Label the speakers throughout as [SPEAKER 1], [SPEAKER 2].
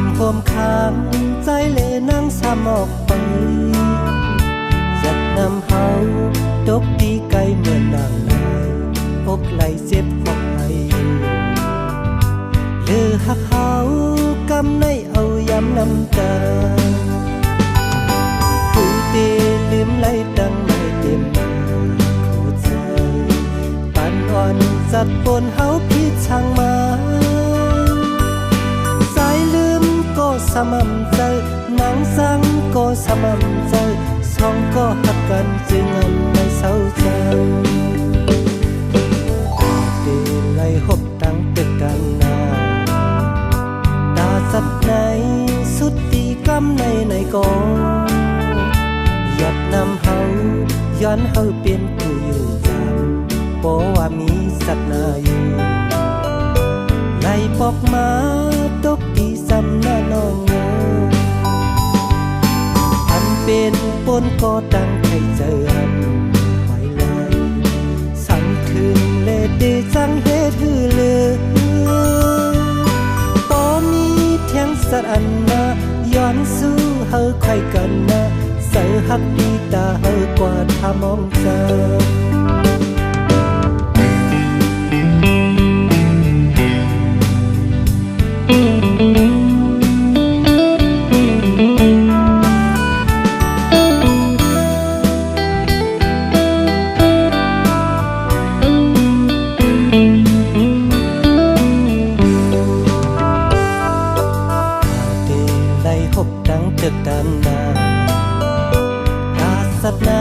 [SPEAKER 1] ำโฮมค้างใจเลนั่งซ้ำออกไปอยากนำเฮาตกตีไกลเหมือนนางนายอกไหลเจ็บฟอกให้เลือหักเฮากำในเอาย้ำน้ำตาคือเตลืมไหลตั้งไม่เต็มเข้าใจปันอ่อนจัดปนเฮาผิดช่างมาสายลืมก็สม่ำใจนางสังก็สม่ำใจสองก็หักกันจึงอันไม่เศร้าใจเดินไล่หบตั้งตึกดังนาตาสัดในสุดตีกำในกองอยากนำเฮาย้อนเฮาเป็นผู้อยู่จำบอกว่ามีสัตว์นาอยู่ไล่ปอกมาตกตีซ้ำหน้าน้องโง่อันเป็นปนก็ตั้งให้เจออันไว้เลยสั่งคืนเลดจังเหตุหือเลือต่อมีแทงสัตว์อันนาย้อนสู้เฮาใครกันนะเสือหักดีตาเฮากว่าถ้ามองเจอตึกดันนาตาสัตว์ไหน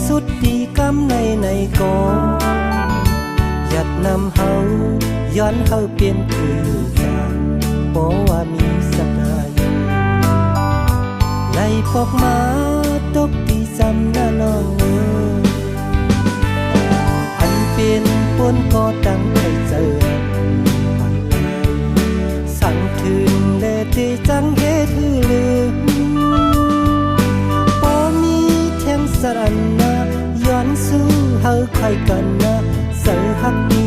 [SPEAKER 1] สุดดีกำในกองอยากนำเฮาย้อนเฮาเปลี่ยนคืออยู่จางบอกว่ามีสัตว์นาอยู่ไล่ปอกมาตกตีซ้ำหน้าน้องอันเป็นปนก็ตั้งให้เจอปันไลสั่งคืนเลดีจังเหตุหือลืมสรันนาย้อนสู้เฮาใครกันนะเสือหักดี